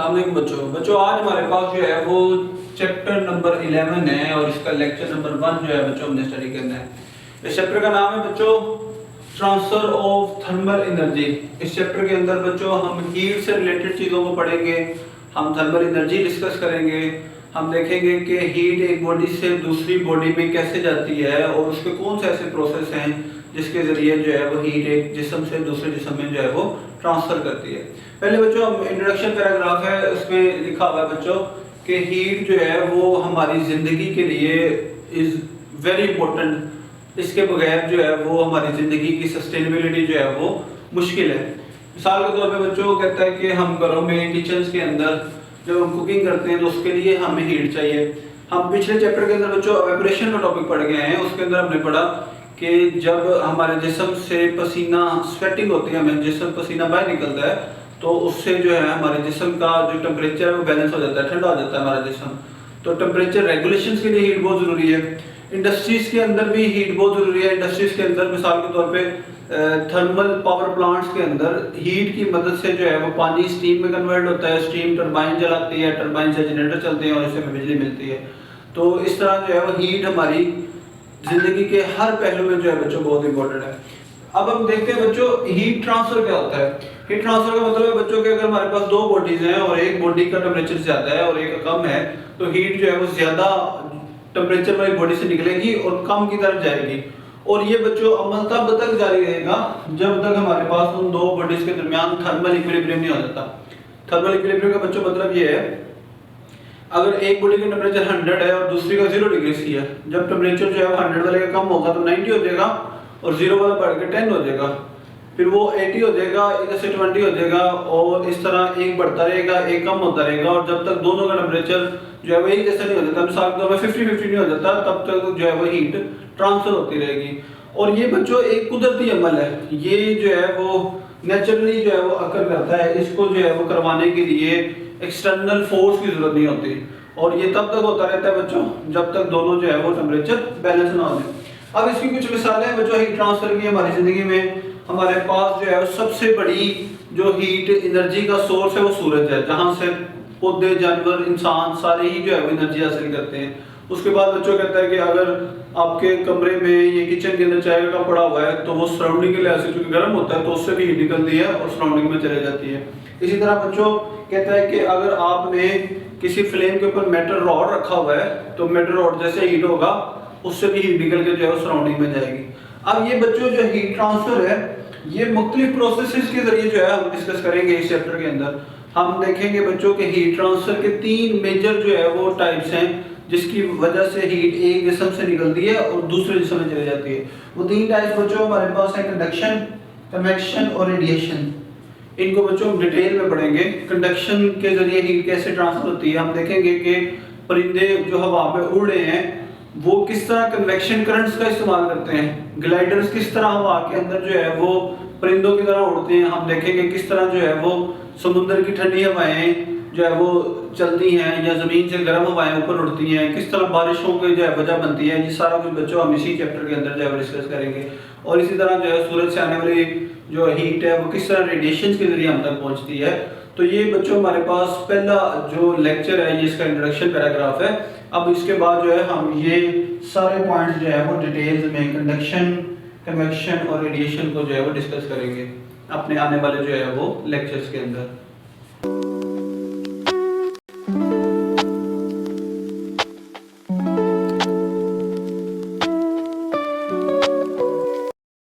अस्सलाम वालेकुम बच्चों आज हमारे पास जो है वो चैप्टर नंबर 11 है और इसका लेक्चर नंबर 1 जो है बच्चों हमने स्टडी करना है। इस चैप्टर का नाम है बच्चों ट्रांसफर ऑफ थर्मल एनर्जी। इस चैप्टर के अंदर बच्चों हम हीट से रिलेटेड चीज़ों को पढ़ेंगे, हम थर्मल एनर्जी डिस्कस करेंगे, हम देखेंगे कि हीट एक बॉडी से दूसरी बॉडी में कैसे जाती है और उसके कौन से ऐसे प्रोसेस हैं जिसके ज़रिए जो है वो हीट एक जिस्म से दूसरे जिस्म में जो है वो ट्रांसफ़र करती है। पहले बच्चों हम इंट्रोडक्शन पैराग्राफ है उसमें लिखा हुआ है बच्चों कि हीट जो है वो हमारी ज़िंदगी के लिए इज़ वेरी इंपॉर्टेंट। इसके बगैर जो है वो हमारी ज़िंदगी की सस्टेनेबिलिटी जो है वो मुश्किल है। मिसाल के तौर पे बच्चों कहता है कि हम घरों में किचन्स के अंदर जब हम कुकिंग करते हैं तो उसके लिए हमें हीट चाहिए। हम पिछले चैप्टर के अंदर बच्चों एवेपोरेशन का टॉपिक पढ़ गए हैं, उसके अंदर हमने पढ़ा कि जब हमारे जिस्म से पसीना स्वेटिंग होती है, हमें जिस्म पसीना बाहर निकलता है तो उससे जो है हमारे जिस्म का जो टेम्परेचर है वो बैलेंस हो जाता है, ठंडा हो जाता है हमारा जिस्म। तो टेम्परेचर रेगुलेशन के लिए हीट बहुत ज़रूरी है। इंडस्ट्रीज़ के अंदर भी हीट बहुत ज़रूरी है। इंडस्ट्रीज़ के अंदर मिसाल के तौर पे थर्मल पावर प्लांट्स के अंदर हीट की मदद से जो है वो पानी स्टीम में कन्वर्ट होता है, स्टीम टरबाइन चलाती है, टरबाइन से जनरेटर चलते हैं और इससे हमें बिजली मिलती है। तो इस तरह जो है वो हीट हमारी ज़िंदगी के हर पहलू में जो है बच्चों बहुत इंपॉर्टेंट है। अब हम देखते हैं बच्चों हीट ट्रांसफर क्या होता है। हीट ट्रांसफर का मतलब है बच्चों कि अगर हमारे पास दो बॉडीज हैं और एक बॉडी का टेम्परेचर ज़्यादा है और एक कम है तो हीट जो है वो ज़्यादा टेम्परेचर वाली बॉडी से निकलेगी और कम की तरफ जाएगी। और ये बच्चों अमल तब तक जारी रहेगा जब तक हमारे पास उन दो बॉडीज के दरमियान थर्मल इक्विलिब्रियम नहीं हो जाता। थर्मल इक्विलिब्रियम का बच्चों मतलब ये है अगर एक बॉडी का टेम्परेचर 100 है और दूसरी का 0 डिग्री सी है, जब टेम्परेचर जो है वो 100 वाले का कम होगा तो 90 हो जाएगा और 0 वाला बढ़ के 10 हो जाएगा, फिर वो 80 हो जाएगा, इधर से 20 हो जाएगा और इस तरह एक बढ़ता रहेगा एक कम होता रहेगा। और जब तक दोनों का टेम्परेचर जो है वो एक जैसा नहीं हो जाता, मिसाल के तौर पर 50-50 नहीं हो जाता, तब तक जो है वो हीट ट्रांसफर होती रहेगी। और ये बच्चों एक कुदरती अमल है, ये जो है वो नेचुरली जो है वो अकर करता है। इसको जो है वो करवाने के लिए एक्सटर्नल फोर्स की जरूरत नहीं होती और ये तब तक होता रहता है बच्चों जब तक दोनों जो है वो टेम्परेचर बैलेंस ना हो जाए। अब इसकी कुछ मिसालें हैं बच्चों हीट ट्रांसफर की हमारी जिंदगी में। हमारे पास जो है सबसे बड़ी जो हीट एनर्जी का सोर्स है वो सूरज है, जहां से पौधे जानवर इंसान सारे ही जो है वो एनर्जी हासिल करते हैं। उसके बाद बच्चों कहता है कि अगर आपके कमरे में ये किचन के अंदर चाय का कप पड़ा हुआ है तो वो सराउंडिंग के लिहाज से क्योंकि गर्म होता है तो उससे भी हीट निकलती है और सराउंडिंग में चले जाती है। इसी तरह बच्चों कहता है कि अगर आपने किसी फ्लेम के ऊपर मेटल रॉड रखा हुआ है तो मेटल रॉड जैसे हीट होगा उससे भी हीट निकल के जो है सराउंडिंग में जाएगी। अब ये बच्चों जो हीट ट्रांसफर है ये मुख्तलिफ प्रोसेसेस के जरिए जो है हम डिस्कस करेंगे इस चैप्टर के अंदर। हम देखेंगे बच्चों के हीट ट्रांसफर के 3 मेजर जो है वो टाइप्स हैं जिसकी वजह से हीट एक जिस्म से निकलती है और दूसरे जिस्म में चली जाती है। वो 3 टाइप्स बच्चों हमारे पास है कंडक्शन, कन्वेक्शन और रेडिएशन। इनको बच्चों हम डिटेल में पढ़ेंगे। कंडक्शन के जरिए हीट कैसे ट्रांसफर होती है, हम देखेंगे कि परिंदे जो हवा में उड़ रहे हैं वो किस तरह कन्वेक्शन करंट्स का इस्तेमाल करते हैं, ग्लाइडर्स किस तरह हवा के अंदर जो है वो परिंदों की तरह उड़ते हैं। हम देखेंगे किस तरह जो है वो समुद्र की ठंडी हवाएं जो है वो चलती हैं या ज़मीन से गर्म हवाएं ऊपर उड़ती हैं, किस तरह बारिशों की जो है वजह बनती है। ये सारा कुछ बच्चों हम इसी चैप्टर के अंदर जो है डिस्कस करेंगे। और इसी तरह जो है सूरज से आने वाली जो हीट है वो किस तरह रेडिएशन के जरिए हम तक पहुंचती है। तो ये बच्चों हमारे पास पहला जो लेक्चर है ये इसका इंट्रोडक्शन पैराग्राफ है। अब इसके बाद जो है हम ये सारे पॉइंट्स जो है वो डिटेल्स में कंडक्शन, कन्वेक्शन और रेडिएशन को जो है वो डिस्कस करेंगे अपने आने वाले जो है वो लेक्चर्स के अंदर।